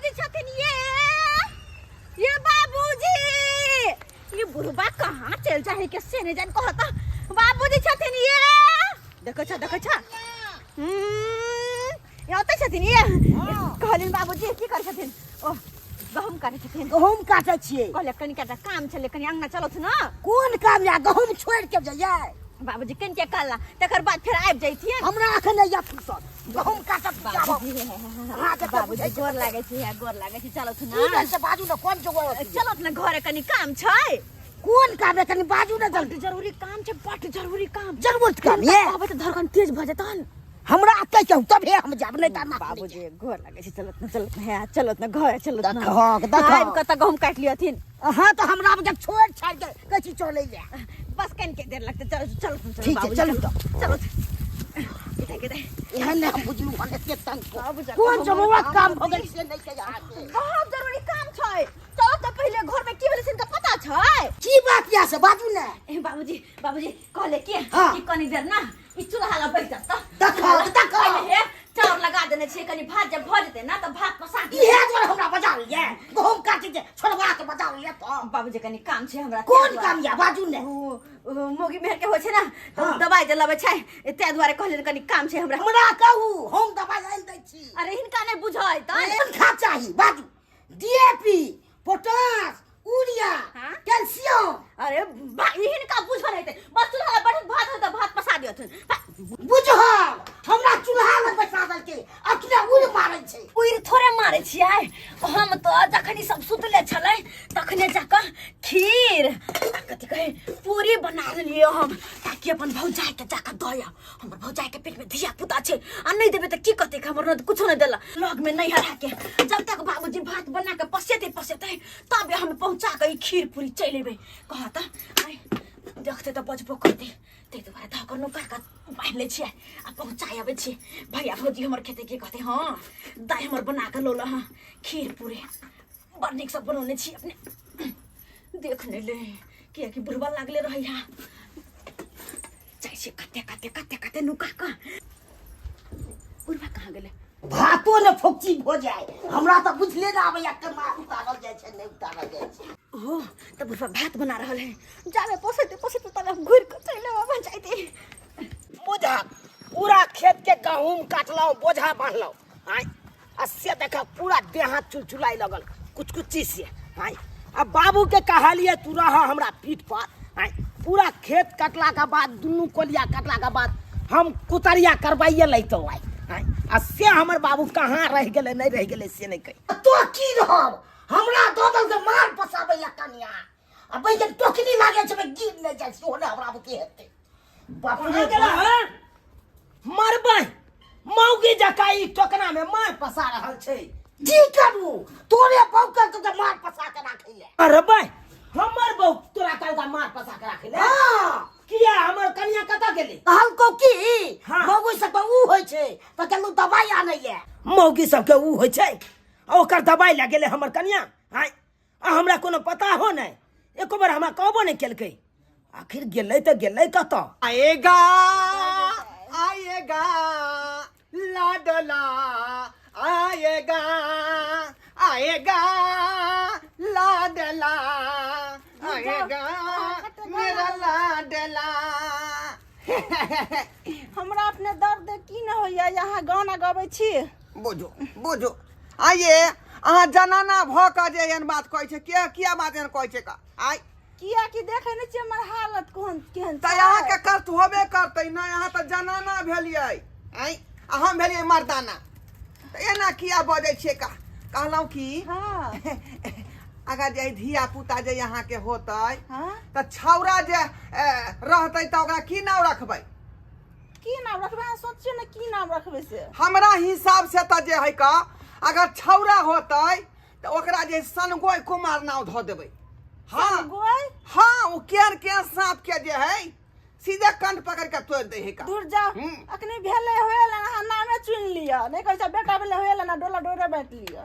बाबूजी छथिन ये बाबूजी ये बुढ़बा कहाँ चल जाए के से ने जान कहता बाबूजी छथिन ये देखो छ यहाँ तक छथिन ये कहलिन बाबूजी की कर छथिन ओ गहूम काटे छथिन गहूम काटे छिए कहले कनी काटा काम छले कनी अंगना चलो छ न कोन काम या गहूम छोड़ के जाइए बाबूजी कन के कहला तकर बाद फिर आबि जइथिन हमरा अखन या फुर्सत गहूम काटत बाबूजी हां के बाबूजी गोर लागे छी चलो छ न से बाजू न कोन जगह चलो न घरे कनी काम छै कोन काम है कनी बाजू न जल्दी जरूरी काम छै बट जरूरी काम जरूरत काम है अब त धड़कन तेज भ जतन हमरा आते क्यों तब है हम जाब नहीं ताना बाबूजी गोर लागे छी चलत न चलत न घर चलत न देखो आब कत गहूम काट लियथिन हां तो हमरा जब छोड़ छाड़ के कची चले ले बस कन के देर लगते चलो ठीक है चलो इधर एहन हम बुझलू हने के तंग बाबूजी कोन जरूरत काम हो गई से नहीं के यहाँ से बहुत जरूरी काम छै चलो त पहिले घर में की भेलै से पता छै की बात या से बाजू न बाबूजी कहले कि कनी देर ना ई चूल्हा ला बैठ त देखो हे चाउर लगा देने छे कनी भात जब भ जेते ना त भात पसा के इहे जोर हमरा बजा लिये गहूम काटी के छोड़वा के बजा लिये तो बाबूजी कनी काम छे हमरा कोन काम या बाजू ने मोगी मेहर के होय छे ना त दवाई जे लबे छै ते दुआरे कहले कनी काम छे हमरा कहू हम दवाई आन दै छी अरे हिनका नै बुझाय त खा चाही बाजू डीएपी पोटास यूरिया कैल्शियम अरे हिनका बुझल हेते बस चूल्हा बैठ भात हो त भात पसा दियथुन बुझल हमरा चूल्हा लग बैठा दल के अखने उड़ मारै छै उड़ थोड़े मारै छियै हम त जखनी सब सुतले छलै तखने जाका खीर कथि कहे पूरी बना लियो हम ताकि अपन भौजाई के जाका दया हमर भौजाई के पेट में धिया पुता छै आ नै देबे त की कते हमर न कुछो नै देला लग में नै हरा के जब तक बाबूजी भात बना के पसेते तबे हम पहुंचा के खीर पूरी चलेबे कहता आई देखते त बजबो करते ते दुआरे धकर नो काका बांध ले छियै आ पहुंचाय आबे छी भैया भौजी हमर खेते के कहते हां दाई हमर बना के लोला हां खीर पूरी बड़ नीक सब बनौने छी अपने देखने ले कि बुढ़वा लागले रहैया जाइ छी कते नुका का बुढ़वा कहाँ गेले भातो ने फोक्ची हो जाए हमरा त बुझले ना आबे के मार उतारल जाय छै नहीं उतारल जाय छै ओ त बुढ़वा भात बना रहल है जाबे पोसते तले घुर के चले आबे जाइते बोझा पूरा खेत के गहूम काटलौ बोझा बांधलौ आय आ से देखा पूरा देह हाथ चुलचुलाई लगल कुछ चीज से आय अब बाबू के कहलिए तू रह हमरा पीठ पर आय पूरा खेत कटला के बाद दुनू कोलिया कटला के बाद हम कुतरिया करवाइए लैतो आय आ से हमर बाबू कहाँ रह गेले नहीं रह गेले से नहीं कही तो की रहब हमरा दोदल से मार पसाबे या कनिया अब भाई जब टोकनी लागे छै गिर नहीं जाय से होने हमरा के हेते बाप रे गेला है मरबै मौगी जकाई टोकना में मार पसा रहल छै की करू तोरे बाप के मार पसा के राखिले अरे भाई हमर बहू तोरा का मार पसा के राखिले हां किया हमर कनिया कता गेले हमको की मौगी सब उ होय छै त केलु दवाई आनैये मौगी सब के उ होय छै ओकर दवाई ल गेले हमर कनिया हाय हमरा कोनो पता हो नै एको बार हमरा कहबो नै केलकै आखिर गेलै त गेलै कता आएगा लाडला आएगा लाडला आएगा मेरा लाडला हमरा अपने दर्द की न होइया यहाँ गाना गाबै छी बुझो आइए अहाँ जनाना भ क जे एहन बात कहै छै किया बात एहन कहै छै का आइ किया कि देखे न छी हमर हालत कोन केहन त यहाँ के कष्ट होबे करतै ना यहाँ त जनाना भेलियै आइ आ हम भेलियै मर्दाना त एना किया बजै छियै का कहलौ कि हां अगर जे धिया पुता जे यहाँ के होतै त छौरा जे रहतै त ओकरा की नाम रखबै की नाम रखबै सोचियो न की नाम रखबै से हमरा हिसाब से त जे है का अगर छौरा होतै त ओकरा जे सनगोई कुमार नाम ध देबै हां गोय हां वो केन सांप के जे है सीधे कंठ पकड़ के तोड़ दे है का दूर जा अखनी भेले होएला ना नामे चुन लिया नहीं कहै छै बेटा भेले होएला ना डोला डोरे बैठ लिया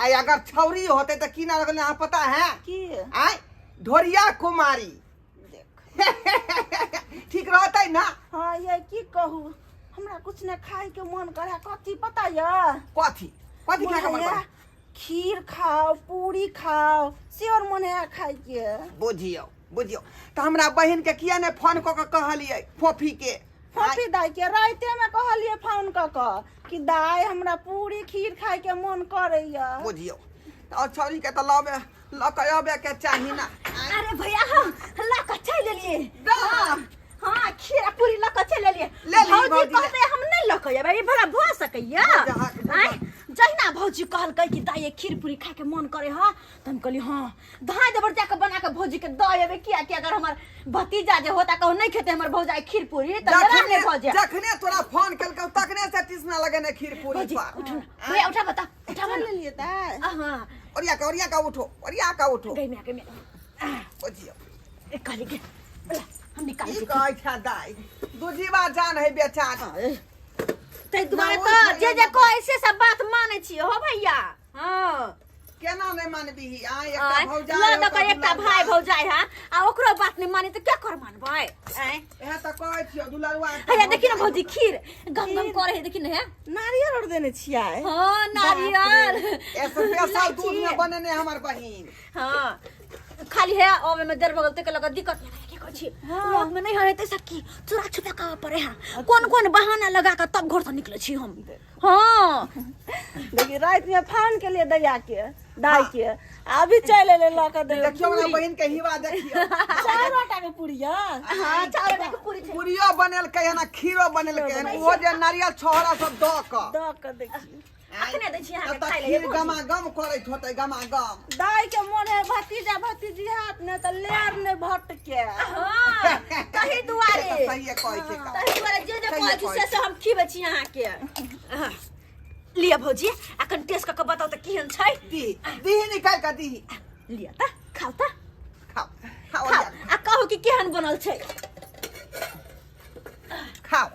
आई अगर छौरी होते त की नाम रखले अहाँ पता है की आई ढोरिया कुमारी ठीक रहतै ना हां ये की कहू हमरा कुछ ने खाए के मन करे कथी पता या कथी खाए के मन करे खीर खाओ, पूरी खाओ, सेवर मन है खाए के। बुझियो बुझियो तो हमरा बहन के किया ने फोन क के कहलिए फोफी के फोफी दाई के राते में कहलिए फोन क कि दाई हमरा पूरी खीर खाए के मन करैया। बुझियो और छौरी के तो लबे लकयबे के चाही ना। अरे भैया हम ला के चल लिए। हाँ खीर पूरी ला के चल लिए। ले ली भौजी भौजी, कहते हम नहीं लकय भाई भला भ सकैया। आय जहिना भौजी कहलकै कि दाई खीर पूरी खाए के मन करे ह त हम कहली हां धाय जबर जाके बना के भौजी के दएबे किया कि अगर हमर भतीजा जे होता कहू नहीं खेते हमर भौजाई खीर पूरी त जरा नहीं भौजे। जखने तोरा फोन केलकौ तखने से टिसना लगने खीर पूरी भौजी पर। उठ भैया उठा बता उठा ले लिए दाई। हां ओरिया का उठो गई में बुझियो कहली के हम निकाल ई कहै छै दाई दूजीवा जान है बेचारा। ते दुआरे त जे को ऐसे सब बात माने छी हो भैया। हां केना नहीं मानबी आ एकटा भौजाई लो न एकटा भाई भौजाई है आ ओकरो बात नहीं मानी त क्या कर मानबै। एहे त कहै छियो दुलरुआ। हैया देखि न भौजी खीर गम गम करे है देखि न है नारियल और देने छियै। हां नारियल स्पेशल दूध में बनेने हमर बहिन। हां खाली है ओवे में दर बगल तक लगा दिक्कत नहीं कहै छी लोग में नहीं है त सकी चोरा छुपा का पड़े है कौन बहाना लगा के तब घर से निकले छी हम। हां देखि रात में फोन के लिए दैया के दाई के अभी चले ले ला के दे। देखियो ना बहिन के हिवा देखियो 4 आटा के पूरिया। हां चार के पूरी छै पूरियो बनल के ना खीरो बनल के वो जे नारियल छोहरा सब द के देखी अखने दै छी अहाँ त खाइ ले खीर गमा गम करैत होतै गमा गम। दाई के मन है भतीजा भतीजी हाथ ने त लेर ने भट के। हां कही दुआरे सही है कहै छै का तही दुआरे जे कहै छी से हम खीबै छी अहाँ के। लिया भौजी अखन टेस्ट क बताउ त केहन छै। दी निकाल के दी लिया त खाओ त खाओ खाओ आ कहू कि केहन बनल छै। खाओ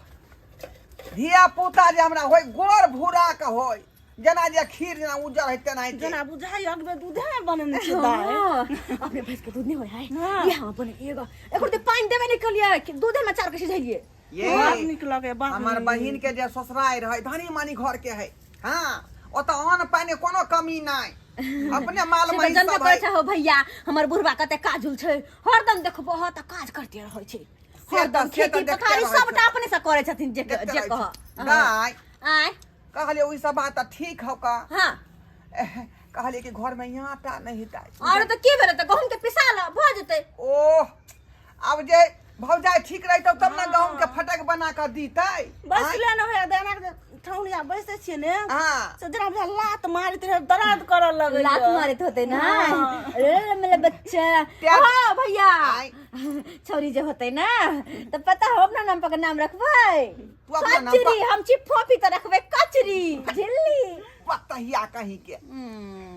धिया पुता जे हमरा होय गोर भूरा के होय जना जे खीर जना उजर है तेना है जना बुझाई अगबे दूधे में बनने छै दाई। अपने भैंस के दूध नहीं होय है ये हम बने एगो एकर त पानी देबे नहीं कलिए कि दूधे में चार के सिझाइए। ये बात निकल के बात हमर बहिन के जे ससुराल रहे धनी मानी घर के है। हां ओ त अन्न पानी कोनो कमी नहीं अपने माल मही जनबे सब करे है। छै हो भैया हमर बुढ़बा कते काजुल छै हरदम देखबो ह त काज करते रहै छै हरदम खेती पथारी सबटा अपने से करे छथिन जे कह। नहीं आय कहले ओइ सब बात ठीक हो का। हां कहले कि घर में आटा नहीं हिताई और त की भेले त गहूम के पिसा ल भ जते। ओह अब जे भौजाई ठीक रहितो तब ना गहूम के फटक बना के दीतै। बस ले न होय देना के ठौनिया बैसे छिए ने हां से जरा बुझा लात मारित रहे दर्द करऽ लगै लात मारित होते ना अरे मेरे बच्चा। हां भैया छौरी जे होते ना त पता हो अपना नाम पर नाम रखबै कचरी हम छी फोफी त रखबै कचरी झिल्ली पतहिया कहीं के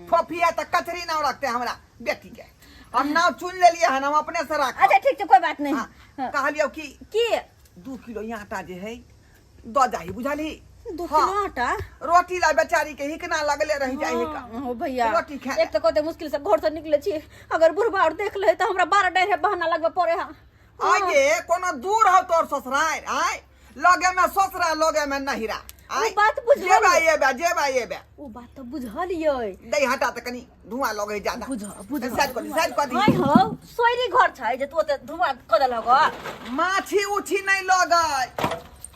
फोफिया त कचरी नाम रखते हमरा बेटी के हम नाम चुन लेलिए हन हम अपने से रख। अच्छा ठीक छै कोई बात नहीं। कहलियो कि 2 किलो आटा जे है द जाही बुझाली 2 किलो आटा रोटी ला बेचारी के हिकना लगले रह जाए है का। हो भैया रोटी खा एक त कते मुश्किल से घर से निकले छी अगर बुढ़बा और देख ले त हमरा 12 डायरे बहाना लगबे पड़े हा। आगे कोनो दूर हो तोर ससुराल आय लगे में ससुराल लगे में नहिरा ओ बात बुझल जे बा ओ बात त बुझलियै दई हटा त कनी धुआं लगे ज्यादा बुझ साइड कर दी। हाय हो सोयरी घर छै जे तू त धुआं क देल हो माछी उछी नहीं लगे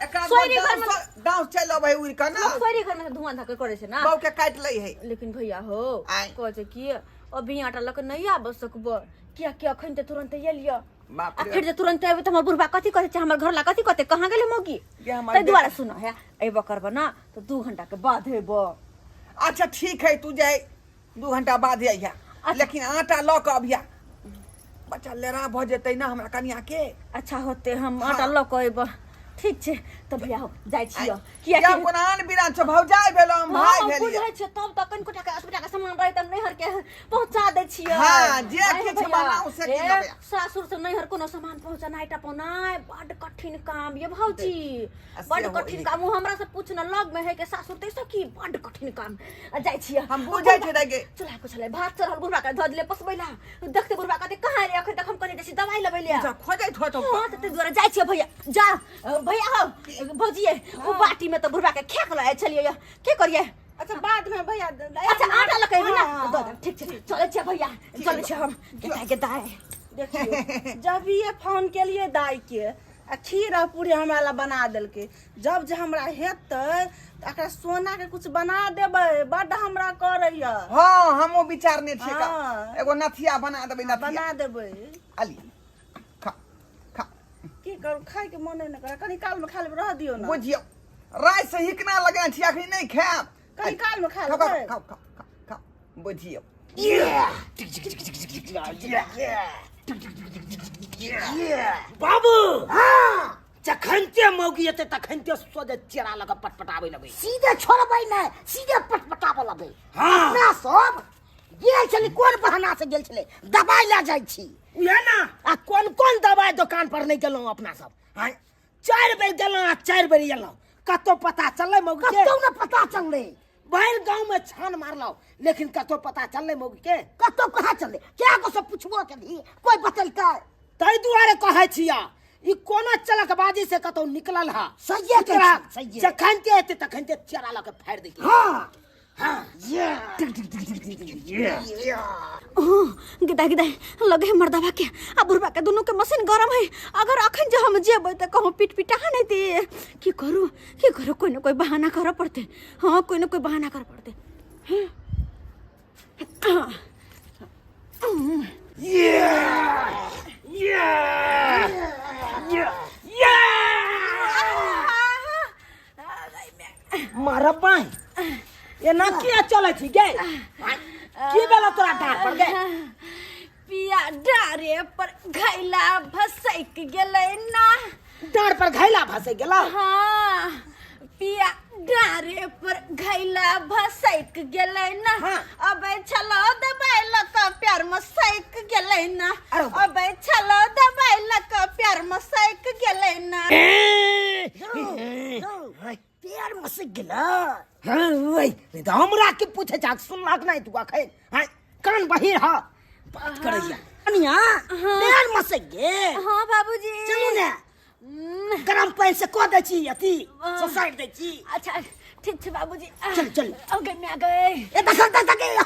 एकरा सोयरी घर में गांव चल अबै उड़ के ना सोयरी घर में धुआं धक करे छै ना बौ के काट लई है। लेकिन भैया हो आय। कहै छै कि अभी आटा लक नहीं आब सकबो किया कि अखन त तुरंत एलियो बाप आ रे फिर जे तुरंत आबे त हमर बुढ़बा कथि करे छै हमर घर ला कथि कहते कहां गेले मौगी ये हमर तै दुआरे सुनो है एबो करबो ना तो 2 घंटा के बाद हेबो। अच्छा ठीक है तू जाए 2 घंटा बाद आइया लेकिन आटा ल के अभिया बच्चा लेरा भ जेतै ना हमरा कनिया के। अच्छा होते हम आटा ल के एबो ठीक छै त भैया हो जाय छियो किया किया कोन आन बिरान छ भौजाई भेलो हम भाई भेलिए। बुझै छै तब त कन कोटा के अस्पताल के सामान रहे त नैहर के पहुंचा दै छियो। हां जे किछ बनाऊ से की लेबे सासुर से नैहर कोनो सामान पहुंचानाइ टा पौनाइ बड कठिन काम ये भौजी बड कठिन काम हमरा से पूछना लग में है के सासुर तैसे की बड कठिन काम जाय छियो हम बुझै छै गे चूल्हा को छले भात चढ़ल बुढ़बा के ध दिले पसबैला देखते बुढ़बा कहते कहां रे अखन तक हम कने जैसे दवाई लेबै ले खोजै थो तो हां त दुआरे जाय छियो भैया जा भैया हो भौजिए ओ बाटी में तो बुढ़बा के खेक ल चलिए के करिए। अच्छा बाद में भैया अच्छा आटा लके ठीक छै चले छै भैया चले छै हम के दाय देखियो जब ये फोन के लिए दाई के आ खीर और पूरी हमरा ला बना देलके जब जे हमरा हेतै त एकरा सोना के कुछ बना देबै बड हमरा करैया हाँ हमो विचार ने छे का हाँ। एगो नथिया बना देबै नथिया बना देबै अली खा खा की करू खाए के मन नहीं करे कनी काल में खा लेब रह दियो ना बुझियो रात से हिकना लगन छी अखनी नहीं खाब कनी काल में खा खाओ लेबै खाओ खाओ खाओ खाओ बुझियो बाबू हाँ जखनते मौगी एते तखनते सोझे चेरा लगा पटपटावे लगे सीधे छोड़बै नै सीधे पटपटाबऽ लगे हाँ। अपना सब गेल छली कोन बहाना से गेल छलै दवाई ले जाइ छी उहे ना आ कोन कोन दवाई दुकान पर नहीं गेलौं अपना सब हाँ 4 बेर गेलौं आ 4 बेर एलौं कतो पता चललै मौगी के कतौ न पता चललै भैर गांव में छान मारलौ लेकिन कतो पता चललै मौगी के कतौ कहाँ चललै क्या को सब पुछबो केली कोई बतलकै तै दुआरे कहै छिया ई कोना चलक बाजी से कतो निकलल हा सहिए के एकरा सहिए जखनते एते तखनते चेरा लगा फाड़ दै हाँ गिदा गिदा लगे मर्दावा के आ बुढ़बा के दोनों के मशीन गरम है अगर अखन जो हम जेबै त कहूँ पीट पिटा नहीं दे की करू कोई ना कोई बहाना कर पड़ते हाँ कोई ना कोई बहाना कर पड़ते मारा बाई ये ना किया चले छी गे की बेला तोरा डांट पड़ गे पिया डारे पर घैला भसैक गेलै ना डांट पर घैला भसे गेला हाँ पिया डारे पर घैला भसैक गेलै ना हाँ। अबे छलो दबाई लक प्यार में सैक गेलै ना अरे वाह। अबे छलो दबाई लक प्यार में सैक गेलै ना पैर मसक गेला हाँ वही नहीं तो हमरा के पूछे जाक सुनलाक नहीं तू अखन हां कान बहिर हा बात करैया अनिया पैर मसक गेल हाँ बाबूजी चलू ने गरम पानी से को दै छी अथी सोसाइट दै छी अच्छा ठीक छै बाबूजी चल चल अगे मैं गए ए देख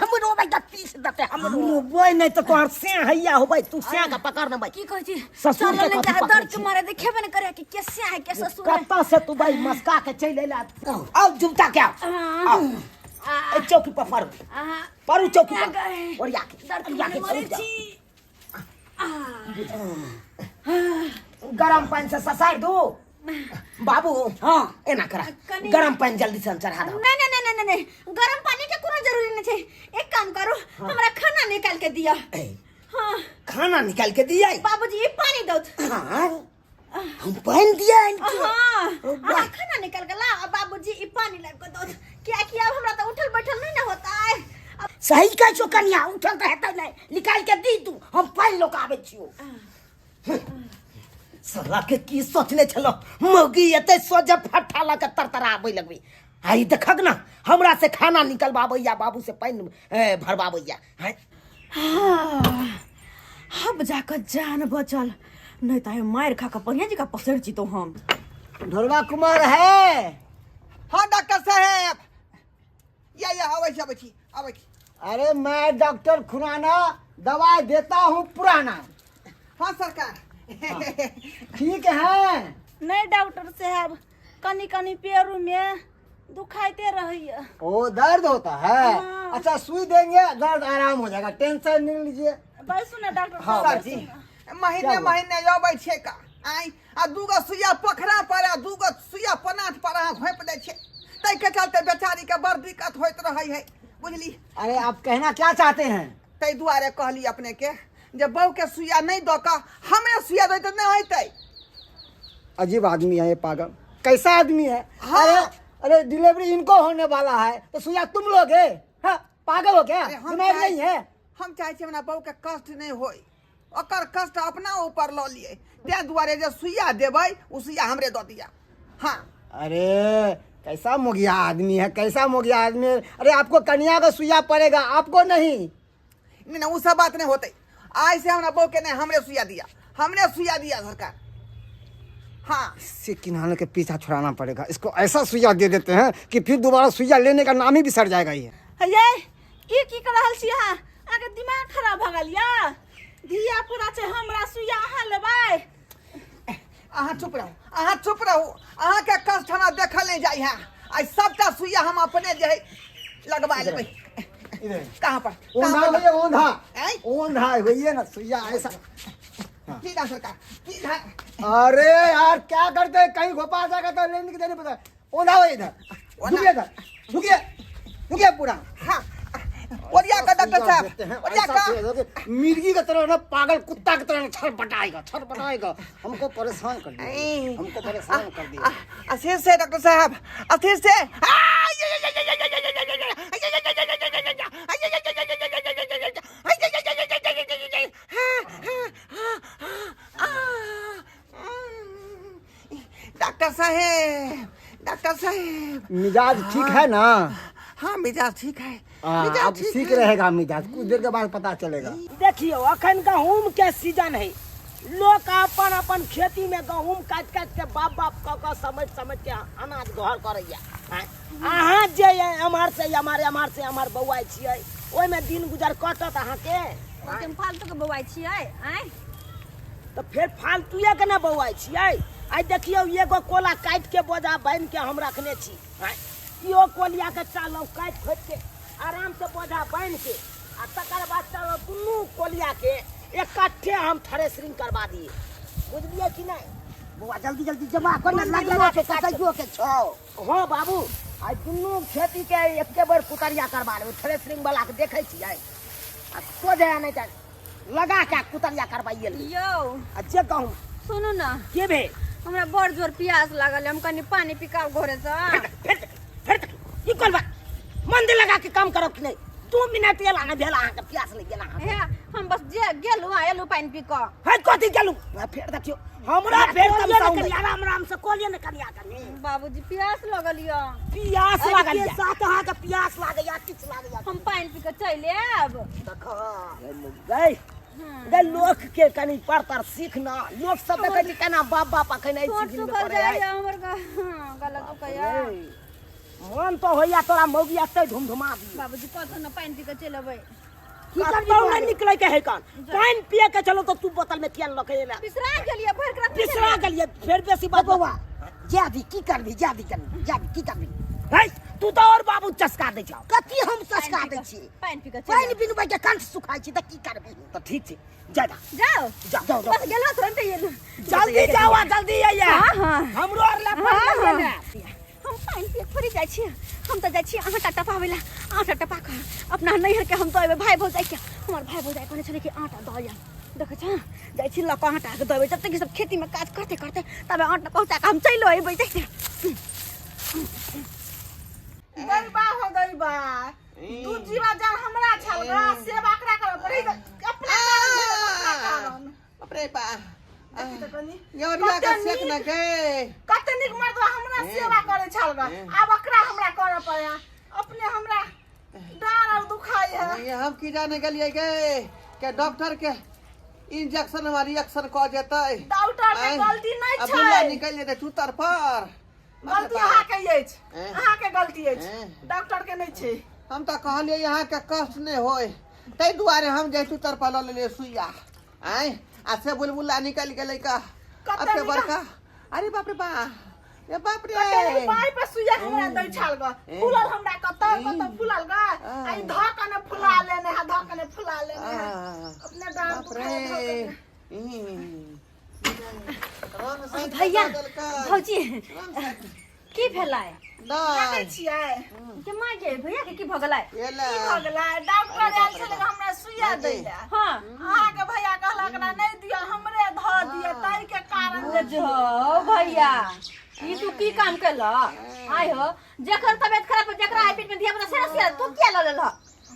हम रोबै त पीस देते हम हमरो बोय नहीं तो तोहर से हैया होबै तू से का पकड़ न भाई की कहै छी ससुर के चलो कथी नहीं पकड़ै दर्द के छी? मारे देखेबे न करे कि कैसे है के ससुर है कत्ता से तू भाई मस्का के चल एला आओ जुमता क्या हाँ। आओ ए चौकी पर परू हाँ। परू चौकी क्या पर गए? और याके दर्द के और याके मारे परू जा। छी गरम पानी से ससार दो बाबू हाँ एना करा कनी- गरम पानी जल्दी से चढ़ा दो नहीं गरम पानी के कोनो जरूरी नहीं छै एक काम करो हमरा खाना निकाल के दिया ए, हाँ खाना निकाल के दिया बाबूजी ये पानी दो हाँ हम पानी दिया इनके हाँ वाह। हाँ, खाना निकाल के ला बाबूजी ये पानी ला के दो क्या किया हमरा तो उठल बैठल नहीं ना होता है अब सही कह छो कनिया उठल त हेतै नै निकाल के दी तू हम पानी लोक आबै छियो साला के की सोचने छलो मौगी एते सोजे फट्टा ला के तरतरा आबै लगबी आई देखक ना हमरा से खाना निकलबाबैया बाबू से पानी भरबाबैया हैं अब जाकर जान बचल नहीं तो मार खा कर बढ़िया जी का पसर जी तो हम ढोलवा कुमार है हाँ डॉक्टर साहब या आबै छी अरे मैं डॉक्टर खुराना दवाई देता हूँ पुराना हाँ सरकार ठीक है नहीं डॉक्टर साहब कनी कनी पैरों में दुखाते रहिए ओ दर्द होता है हाँ। अच्छा सुई देंगे दर्द आराम हो जाएगा टेंशन नहीं लीजिए बैसू ना डॉक्टर हाँ, साहब सर जी बैसू ना। महीने क्या हुआ? महीने अबै छे का आई आ दूगो सुइया पोखरा पर आ दूगो सुइया पनाथ पर अहाँ घोंप दै छे तै के चलते बेचारी के बड़ दिक्कत होइत रहै है बुझली अरे आप कहना क्या चाहते हैं तै दुआरे कहली अपने के जे बहू के सुइया नहीं दो का हमरे सुइया दे तो नहीं होतै अजीब आदमी है ये पागल कैसा आदमी है हाँ। अरे डिलीवरी इनको होने वाला है तो सुइया तुम लोगे हाँ, पागल हो क्या अरे हम दिमाग चाहे- नहीं है हम चाहे छी हमरा बहू के कष्ट नहीं होई ओकर कष्ट अपना ऊपर ल लिए ते दुआरे जे सुइया देबै उ सुइया हमरे दऽ दिया हाँ अरे कैसा मुखिया आदमी है कैसा मुखिया आदमी है अरे आपको कन्या का सुइया पड़ेगा आपको नहीं नहीं उ सब बात नहीं होते आज से हमरा बहू के नहीं हमरे सुइया दिया सरकार हाँ इससे किनारे के पीछा छुड़ाना पड़ेगा इसको ऐसा सुइया दे देते हैं कि फिर दोबारा सुइया लेने का नाम ही बिसर जाएगा ये ये की कर रहल छी अहाँ आगे दिमाग खराब भ गेल या धिया पूरा छै हमरा सुइया अहाँ लेबै अहाँ चुप रहू अहाँ के कष्ट हमरा देखल नहीं जाई है आई सबटा सुइया हम अपने जे है लगवा लेबै कहाँ पर ओंधा भैया ओंधा हैं? ओंधा भैया ना सुइया ऐसा। सीधा सरकार सीधा अरे यार क्या करते हैं? कहीं घोपा जाएगा तो लेने की देनी पता है। ओंधा हो इधर रुकिए पूरा हाँ ओरिया का डॉक्टर साहब ओरिया का मिर्गी की तरह ना पागल कुत्ता की तरह छटपटाएगा हमको परेशान कर दिया असीर से डॉक्टर साहब असीर से डॉक्टर साहब मिजाज ठीक है ना? हाँ मिजाज ठीक है अब ठीक रहेगा मिजाज, कुछ देर के बाद पता चलेगा। देखियो अखन गहूम के सीजन है, लोग अपन अपन खेती में गहूम काट के बाप क समझ के अनाज घर करैया। अहाँ जे एम्हर से एम्हर बौआई छियै ओहि में दिन गुजर कटत अहाँ के फालतू के बौआई छियै आय तो फिर फालतूए के ना बौआई छियै। आई देखियो एगो कोला काट के बोझा बांध के हम रखने छी, इहो कोलिया के चालो काट खोट के आराम से बोझा बांध के आ तकर बाद चलो दुनू कोलिया के इकट्ठे हम थ्रेसरिंग करवा दिए, बुझलिए कि नहीं? बौआ जल्दी जमा कर ना लगा के कतइयो के छौ। हाँ बाबू आई दुनू खेती के एके बार कुतरिया करवा लेबै, थ्रेसरिंग वाला के देखे छियै आ सोझे नहीं त लगा के कुतरिया करवाइए ले। यो आ जे कहूँ सुनू ना के भे हमरा बड़ जोर प्यास लागल हम कनी पानी पिकाव घरे से फिर की करबा मंदिर लगा के काम करब कि नहीं? 2 मिनट एला ना भेला अहाँ के प्यास लग गेला हे हम बस जे गेलु एलु पानी पी क है कथि गेलु फिर देखियो हमरा फिर कम आराम से कोलिए न कनिया कनी बाबूजी प्यास लगल य प्यास लागल या साथ अहाँ के प्यास लागैया किछ लागैया हम पानी पी के चले आब देखो गई दे लोग के कनी पढ़तर सीखना, लोग सब देखे कि केना बाप अखन छोट सीख सुखल जाय हमर गलत कया मन तो होइया तोरा मौगी आते धुमधुमा दी। बाबूजी कथन न पानी पी के चलेबै की करबौ ना निकले के है कान पानी पिए के चलो तो तू बोतल में तेल लके ले बिसरा गेलिए भर के पिसरा गेलिए फिर बेसी बात बौआ जादी की करबी जादी की करबी है तू तो और बाबू चस्का दे जाओ कथी हम ससका दै छी पानी पी के पानी चले पीबै के कंठ सुखाइ छी त की करबी? तो ठीक है जादा जाओ बस गेलो तुरंत ये जल्दी जाओ जल्दी आइए। हां हमरो और ले हम पानी पी फरी जाय छी, हम त जाय छी आटा टपावेला आटा टपा के अपना नैहर के हम तो एबे भाई भौजाई के हमर भाई भौजाई कहने छले कि आटा दया देख छ जाय छी लक आटा के दबे जब तक सब खेती में काज करते तबे आटा पहुंचा के हम चलो एबे जाय गई बा हो गई बा तू जीवा जान हमरा छल गा सेवा करा कर पड़ी अपना कारण अपने बा कनी योरिया का सेक न गए कते निक मर्दवा हमरा सेवा करे छल गा अब अकरा हमरा करे पड़ा अपने हमरा डार और दुखाई है ये हम की जाने गलिए गए के डॉक्टर के इंजेक्शन में रिएक्शन क जेतै डॉक्टर के गलती नहीं अब छै बुला निकल जेतै चूतर पर गलती अहाँ के अछि अहाँ के गलती अछि डॉक्टर के नहीं छै हम तो कहलिए यहाँ के कष्ट नहीं होय तै दुआरे हम जे चूतर पर ल ले सुइया आय आ से बुलबुला निकल गेलै का अते बड़का अरे बाप रे बा ये बाप रे कते पाई पे सुइया हमरा दै छल गा फुलल हमरा कते फुलल गा आई धकने फुला लेने है धकने फुला लेने है अपने डार बाप रे भैया भौजी की भेलाय जानै छियै के माय के भैया के की भगलाय एला की भ गेलै डॉक्टर आयल छलै हमरा सुइया दै ले हां अहाँ के भैया कहलक ना नहीं दियो हमरे ध दिए ताई के कारण जे जो भैया ई तू की काम केला आय हो जेकर तबियत खराब जेकरा हाई पेट में दिया बता से तू क्या ल लेला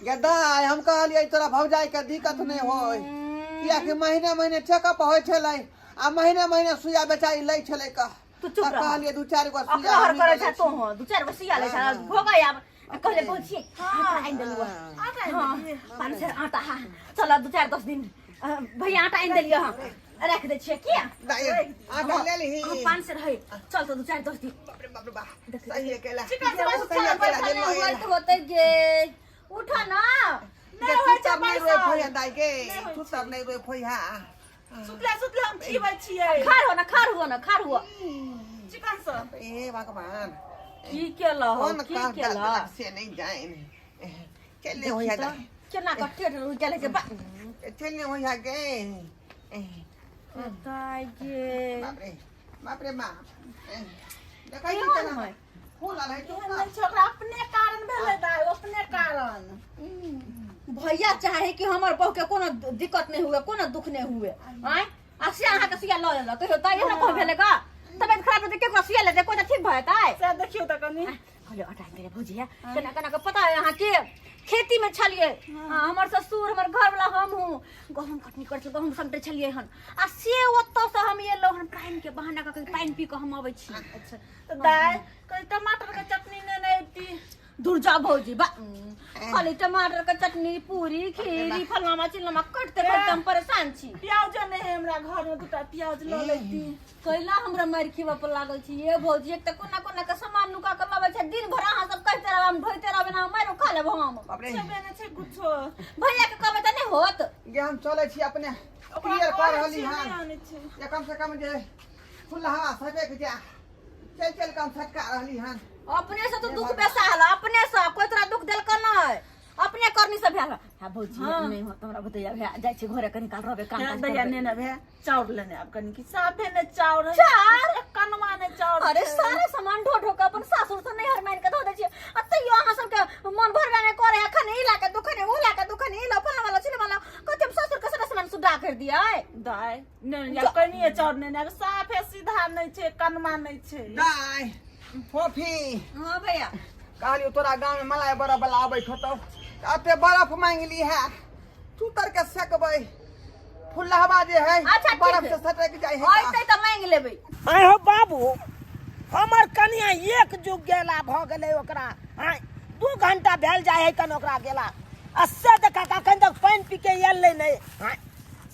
गदा हम कहलिए तोरा भौजाई के दिक्कत नहीं होय किया कि महीने चेकअप होय छलै आ महीने सुइया बेचारी लै छलै का तू चुप रह कहलिए 2-4 गो सुइया अपना हर करे छ तो हो 2-4 गो सुइया ले छ हो गई अब कहले पहुंची हां आइन देलुआ हां 5 से आटा हां चलो 2-4-10 दिन भैया आटा आइन देलियो हां रख दे छिए किया आटा ले ली 5 से रही चल तो 2-4-10 दिन बाप रे बाप सही केला चिकन से होते गे उठो ना नहीं रोए फोया दाई के तू तर नहीं रोए फोया सुतले हम खीबै छियै खार हुआ चिकन सँ ए भगवान की केला हो कौन की का केला से नहीं जाए चले होया दाई केना कट्टे रुई चले के चले होया के दाई के बाप रे बाप देखै छी केहन केना है? फूल आले तो नहीं छोकरा अपने कारण भेलै दाई अपने कारण भैया चाहे कि हमर बहू के कोनो दिक्कत नहीं हुए कोनो दुख नहीं हुए आय आ से अहाँ के सिया ल लेला कहियो ताई हमरा कह भेले का तबियत खराब होते के सिया लेते कोई ठीक भएतै से देखियो त कनी कहले अटा तेरे भौजिया केना के पता है अहाँ के खेती में छलिए हमर ससुर हमर घर वाला हम हूँ गहूम कटनी करछिए गहूम समटे छलिए हन आ से ओत्तो से हम एलो हन पानी के बहाना के पानी पी के हम आबै छी अच्छा त दाई कनी टमाटर के चटनी ने ऐती दूर जा भौजी बा खाली टमाटर के चटनी पूरी खीरी फलनामा चिलनामा करते करते हम परेशान छी प्याज नहीं है हमरा घर में दुटा प्याज ल लेती कैला हमरा मार खीवा पर लागल छी ये भौजी एक त कोना के सामान नुका के लाबै छै दिन भर अहाँ सब कहते रहब हम ढोइते रहब ना मारो खा लेब हम बाप रे छबे ने छै कुछो भैया के कहबे त नहीं होत ये हम चले छी अपने क्लियर कर रहली हां आने छै ये कम से कम जे खुला हवा सके के जा चल कम फटका रहली हां अपने से तो दुख बेसा हला अपने से कोई तोरा दुख देल का नहीं अपने करनी से भेल हां भौजी नहीं होत हमरा बतैया भे जाय छी घरे कनी काल रहबे काम काज दैया ने भे चाउर लेने अब कनी की साफे ने चाउर चाउर? एक कनवा ने चाउर अरे छै। सारे सामान ढो के अपन सासुर से नहीं हरमान के धो दे छी अतैयो अहाँ सब के मन भरबे नहीं करे अखन ई ला के दुखने उ ला के दुखने ई ला फलना वाला छिने वाला कते ससुर के सारा सामान सुधा कर दिया दाई ने या कनिए चाउर ने साफे सीधा नहीं छै कनवा नहीं छै दाई फोफी हां भैया कहलियो तोरा गांव में मलाई बड़ा बला आबै छौ तो अते बर्फ मांगली है तू तर के सकबै फुलहवा जे है अच्छा, ठीक बर्फ है। से सटक जाय है ऐते त मांग लेबै आय हो बाबू हमर कनिया एक जुग गेला भ गेलै ओकरा आय 2 घंटा भेल जाय है कन ओकरा गेला अस्से देखा कखन तक पानी पी के एलै नहीं आय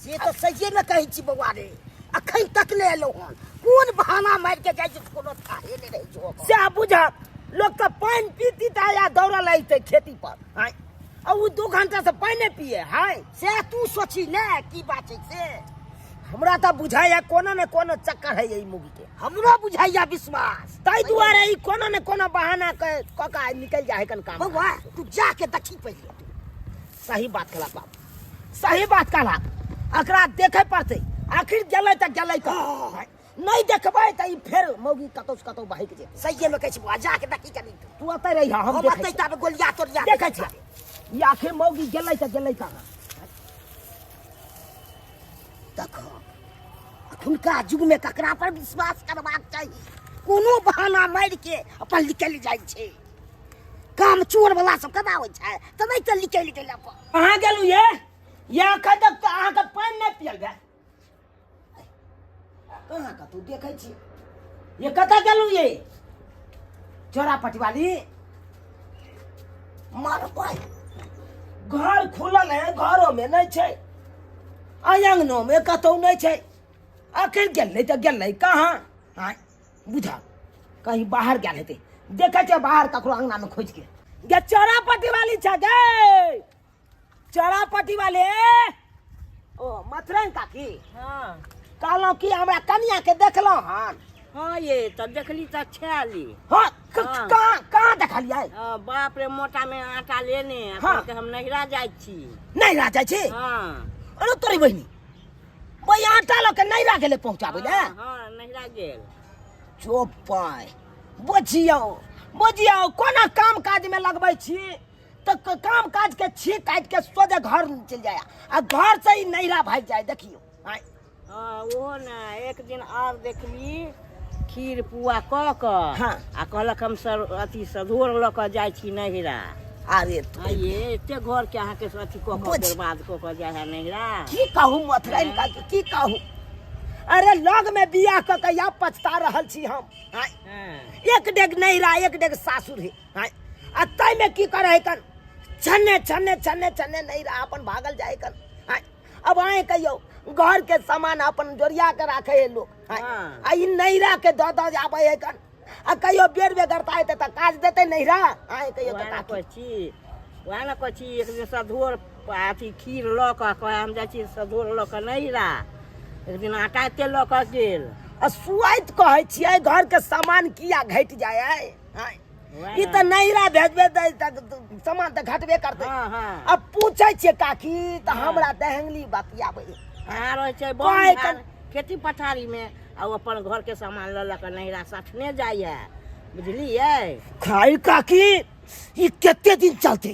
से तो सहिए में कहै छी बौआ रे अखन तक ले एलो हन कोन बहाना मार के जाय छै कोनो थाहे नहीं रहै छै से बुझा लोग का पानी पीती ता या दौड़ल अइतै खेती पर आय आ उ 2 घंटा से पानी पिए हाय से तू सोची ले की बात छै से हमरा त बुझाइया कोनो न कोनो चक्कर है यही मुगी के हमरो बुझाइया विश्वास ताई दुआरे ई कोनो न कोनो बहाना के कका निकल जाए कन काम बउआ तू जाके देखी पहिले तू सही बात कहला बाप सही बात कहला अकरा देखे पड़ते आखिर गेलै त गेलै त नहीं देखबै त ई फेर मौगी कतौ से कतौ बहि के जे सही में कहै छी बुआ जाके देखी कनी तू अतै रही हम देखै त गोलिया तोरिया देखै छी ई आखिर मौगी गेलै त गेलै कहां देखो अखुनका युग में ककरा पर विश्वास करबाक चाहिए कोनो बहाना मार के अपन निकल जाय छै काम चोर वाला सब कदा होय छै त नहीं त निकल गेल अपन कहां गेलु ये अखन तक त अहाँ के पानी नहीं पियल भे कहां का तू देखै छी ये कता गेलु ये चोरा पटवाली मार पाई घर खुलल है घरों में नहीं छै आंगनो में कतौ नहीं छै आखिर गेलै त गेलै कहां हां बुझा कहीं बाहर गेल हेतै देखै छै बाहर ककरो अंगना में खोज के गे चौरापट्टी वाली छ गे चौरापट्टी वाले ओ मथुरन काकी हाँ कहलौं कि हमरा कनिया के देखलौं हन हाँ ये तो देखली तो छेली हां हाँ। कहां देखलियै बाप रे मोटा में आटा लेने हाँ। अपन के हम नहिरा जाय छी नहीं रह जाइ छै हाँ अरे तोरी बहिनी ओइ आटा ल के नहीं रह गेलै पहुंचाबै ले हाँ नहिरा गेल चोपाय बुझियो कोना काम काज में लगबै छी तो काम काज के छी काट के सोझे घर चल जाए आ घर से ही नैरा भाग जाए देखियो आय हाँ वो ना एक दिन और देखली खीर पुआ क क हाँ। आ कहलक हम सर अथी सधोर ल क जाय छी नहिरा अरे आ ये एते घर के अहाँ के अथी क क बुझ। बर्बाद क क जाय है नहिरा की कहूं मथुराइन का की कहूं अरे लग में बियाह क के या पछता रहल छी हम आय हाँ। एक डेग नैरा एक डेग सासुर है आय आ तै में की करे कन छन्ने नैरा अपन भागल जाए कन आय अब आए कहियो घर के सामान अपन जोरिया के राखे है लोग आय हाँ। आ ई नैरा के द आबे है कन आ कहियो बेर करता है त काज देते नैरा आय कहियो वहाँ त पर छी वएह ने कहै छी एक दिन सधोर अथी खीर लऽ कऽ कहे हम जाइ छी सधोर लऽ कऽ नैहरा एक दिन आटा एते लऽ कऽ गेल आ सुआइत कहै छियै घर के सामान किया घटि जाय है ई तऽ नैहरा भेजबे सामान तऽ घटबे करतै हाँ हाँ अब पूछै छियै काकी तऽ हमरा दहंगली बतियाबै हाँ रहै छै कहै बहुत खेती पथारी में आ ओ अपन घर के सामान लऽ कऽ नैहरा सठने जाइए बुझलियै खाई काकी ई कते दिन चलते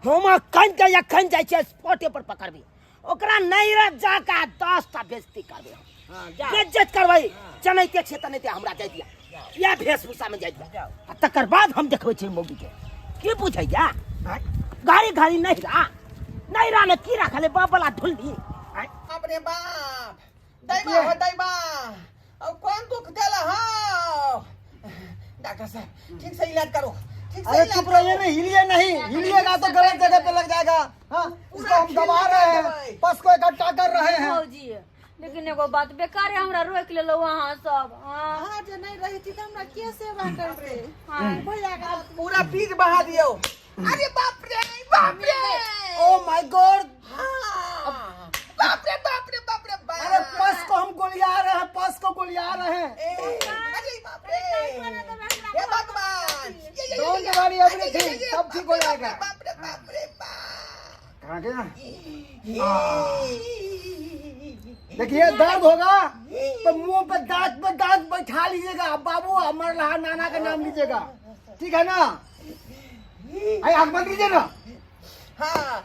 हम अखन के अखन जाइ छियै स्पॉटे पर पकड़बी ओकरा नैहरा जाके 10 टा बेइज्जती करबे हाँ जा बेइज्जत करबै चनैते छै तऽ नहीं हमरा जाय दिया या भेषभूषा में जाय दिया आ तकर बाद हम देखबै छी मौगी के की पूछैया गाड़ी गाड़ी नैहरा में की रखल है बाप वाला ढुल्ली बाप रे बाप दैबा हो दैबा अब कौन दुख देला हो डॉक्टर साहब ठीक से इलाज करो ठीक से अरे इलाज चुप रहिए ना, हिलिए नहीं, हिलिएगा तो गलत जगह पे लग जाएगा। हाँ, इसको हम दबा रहे हैं, पस को इकट्ठा कर रहे हैं। भौजी लेकिन एगो बात बेकार है हमरा रोक लेलो वहाँ सब हाँ आज नहीं रही थी तो हमरा के सेवा करते हाँ भैया का पूरा बीज बहा दियो। अरे बाप रे बाप रे ओ माय गॉड, बाप रे बाप रे बाप रे अरे पस को हम गोलिया रहे हैं, पस को गोलिया रहे हैं। अरे बाप रे हे भगवान डोंट वरी एवरीथिंग, सब ठीक हो जाएगा। बाप रे बाप रे बाप कहाँ गया? देखिए दर्द होगा तो मुंह पे दांत बैठा लीजिएगा। बाबू अमर रहा नाना का नाम लीजिएगा, ठीक है ना? अरे आँख बंद कीजिए ना। हाँ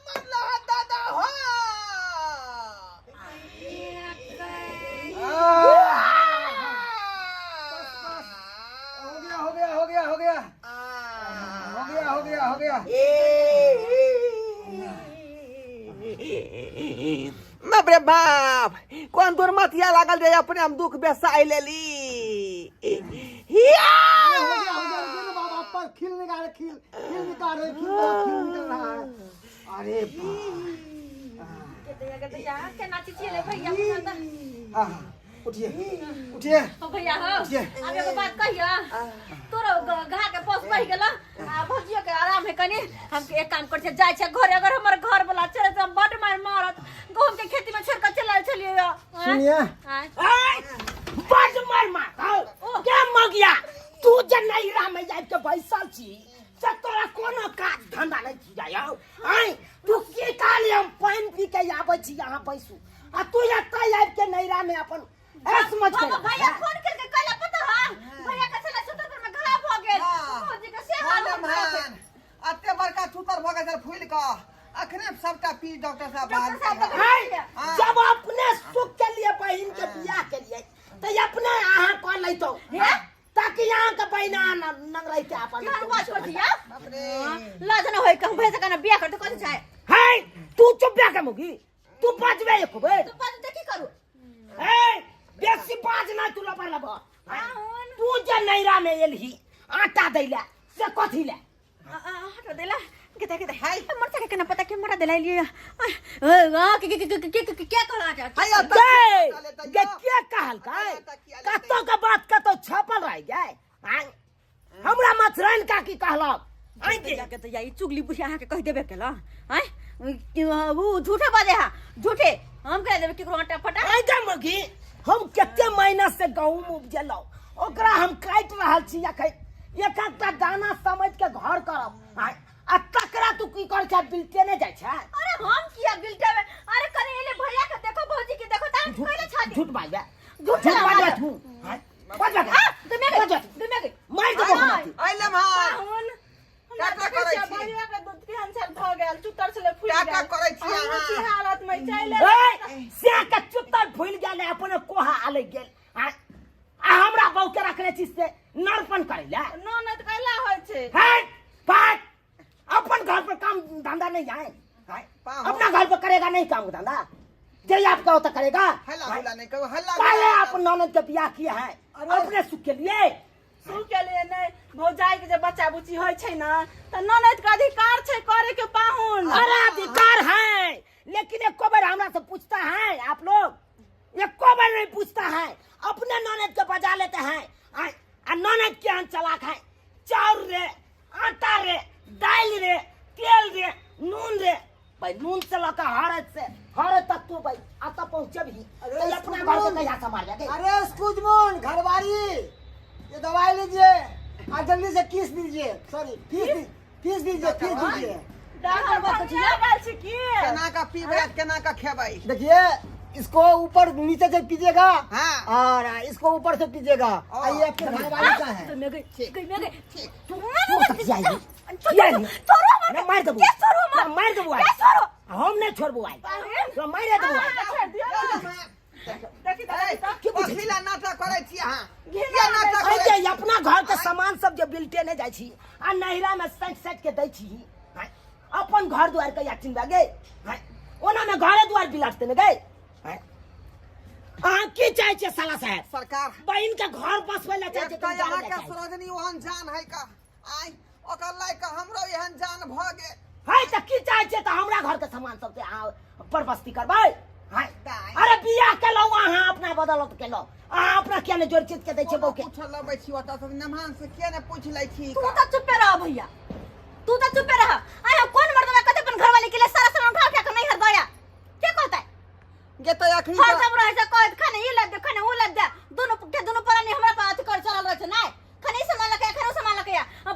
मल्ला दादा हो हो गया हो गया हो गया हो गया हो गया। बाप रे बाप कौन दूर मतिया लागल रे अपने हम दुख बेसाई लेली हो गया बाबा, पर खिल निकाल खिल निकाल रहा है। अरे उठिए उठिए भैया हो अब एगो बात कहियो तोरा घा के पोस बहि गेल आ भौजियो के आराम है कनी हम एक काम कर जाय छै घरे अगर हमर घर वाला चले त बड मार मारत गहूम के खेती में छोड़ के चला चलिए सुनिए बड़ मार क्या मगिया तू जे नैहरा में जाय के बैसल छी से तोरा कोनो काज धंधा नहीं जायो आई तू की काली हम पानी पी के आबै छी यहां बैसू आ तू एतै आबि के नैहरा में अपन ऐस मत कर भैया फोन करके कहला पता है भैया के चला सुतर पर में घा भ गेल भौजी के से हाल मान अते बड़का छूतर भ गेल फूल का अखने सबटा पी डॉक्टर साहब जब अपने सुख के लिए बहन के बियाह के लिए तो अपने अहाँ कर लेतो ताकि यहाँ के बहना नंग रही के अपन बात कर दिया लाज न होय कहूं भैया का बियाह करते कथि चाहे है तू चुप के मुगी तू बजबे एक बे तो बात देखी करू ए बेसी बाज ना तू लबर लब तू जे नैरा में एलही आटा दैला से कथि ले हट देला के हाय मरता के ना पता के मरा देला लिए क्या कहला गे क्या कहल का कतो के बात कतो छपल रह गए हमरा मथरन का की कहलक आई के तो याई चुगली बुझिया के कह देबे केला हैं वो झूठे बाजे हा झूठे हम कह देबे केकरो आटा फटा आई जा मुगी हम केते महीना से गहूम उपजेलौ ओकरा हम काट रहल छी एकटा दाना समझ के घर करब आ तकरा तू की कर छ बिलते ने जाय छ अरे हम किया बिल्टे में अरे कने एले भैया के देखो भौजी के देखो ता कहले छाती झूठ बाजबे झूठ बाजबे तू तुम्हें मार दबो आइले मान हुन का करै छी भैया के दूध कैंसर भ गेल चुतर से फूल का करै छी की अहाँ हालत में चले से के चुत्तर फूल गेल अपने कोहा आले गेल आ हमरा बहू के रखले छी से नरपन करे ला ननद कैला होय छे हट पाट अपन घर पर काम धंधा नहीं जाए अपना घर पर करेगा नहीं काम धंधा जे आपका होता करेगा हल्ला हल्ला नहीं कहो हल्ला पहले आप ननद के बियाह किया है अपने सुख के लिए सुख के लिए नहीं भौजाई के जब बच्चा बुच्ची होय छे ना त ननद के अधिकार छे करे के पाहुन अरे अधिकार है लेकिन एक बार हमरा से पूछता है आप लोग एक बार नहीं पूछता है अपने ननद के बजा लेते हैं ननद के चलाक है चाउर रे आटा रे नून से लगा हर तक तू भाई आता पहुंचे भी तो अपना घर के कहीं संभाल जाके अरे एक्सक्यूज मोन घरवाली, ये दवाई लीजिए और जल्दी से किस दीजिए, सॉरी फीस दीजिए। डॉक्टर बता छी की केना का पीबे केना का खेबै। देखिए इसको ऊपर नीचे से पीजिएगा हाँ। और इसको ऊपर से पीजिएगा। ये आपके घरवाली का है। मैं गई तू तक जाइए अरे मार दबो मार दबो हम नहीं छोड़बो आई तो मार दबो घिला नाटक करै छी अहाँ। घिला नाटक करै अरे अपना घर के सामान सब जे बिल्टे नहीं जाय छी आ नहिरा में सट के दै छी हैं? अपन घर द्वार के याचिन लागे हैं? ओना में घरे द्वार बिलाटते न गए हैं? अहाँ की चाहे छे साला साहब सरकार बहन के घर बसवे ला चाहे छे एकटा यहाँ के सरोजनी ओहन जान है का आई ओकर लाई का हमरो एहन जान भ गे है त की चाहे छे त हमरा घर के सामान सब से अहाँ परबस्ती करबै हैं? अरे बियाह के लो अहाँ अपना बदलत के लो अहाँ अपना क्या ने जोड़ चीज के दै छे बौ के पूछ लबै छी ओता से नमान से के ने पूछ लै छी तू तो चुप रह भैया, तू तो चुप रह। आया कौन मर्दवा कते अपन घरवाली के लिए सारा सामान उठा के नहीं हर दया क्या कहता है? गे तो आखिरी हर सब रहे से कहत खाने ये लग दे खाने वो लग दे दोनों परानी हमरा पे अथी कर चलल रहे छै नहीं खाने सामान लके खरो सामान लके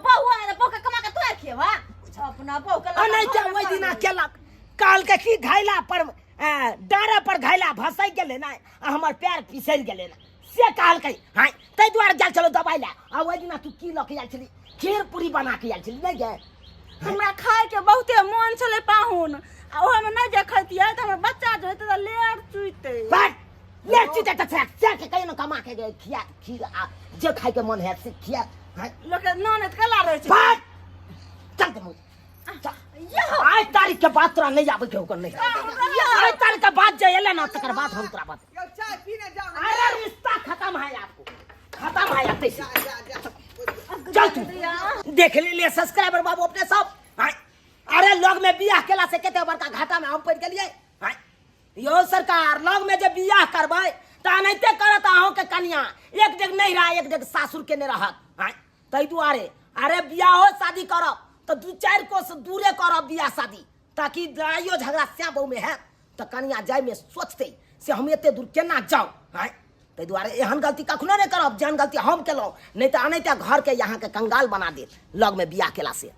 बहु ने बहु के कमा के तू खेवा अपना बहु के नहीं जाओ दिना केलक काल के की घायला पर डारा पर घायला भसै गेले ना हमर पैर फिसल गेले ना से काल के हां तै द्वार गेल चलो दबाई ला आ ओइ दिना तू की लके आइल छली खीर पूरी बना के आइल छली नहीं गे हमरा खाए के बहुते मन छले पाहुन आ ओहे में नहीं जे खैतियै त हमर बच्चा जो हेतै त लेर चुइते बट ले चिते त से के कहिनो कमा के खिया खीर आ जे खाए के मन है से खिया हां लोग ननद कला रहे छै बट चल दे आज तारीख के बाद तोरा नहीं आवे के होकर नहीं आज तारीख के बाद जे एले ना तकर बाद हम तोरा बात यो चाय पीने जाओ ना अरे रिश्ता खत्म है आपको खत्म है आप जा चल तू देख ले सब्सक्राइबर बाबू अपने सब हैं? अरे लोग में बियाह केला से केते बड़का घाटा में हम पड़ गेलिए हैं? यो सरकार लोग में जे बियाह करबै त अनैते करत अहों के कन्या एक जग नहीं रहा एक जग सासुर के ने रहत हैं? तै दुआरे अरे बियाह हो शादी करब तो 2-4 कोस दूरे करब बियाह शादी ताकि लड़ाइयो झगड़ा से बहु में है तो कन्या जाय में सोचते से हम एते दूर केना जाऊ हैं? तै दुआरे एहन गलती कखनो नहीं करब जहन गलती हम केलहुँ नहीं तो अनैते घर के यहाँ के कंगाल बना देत लग में बियाह केला से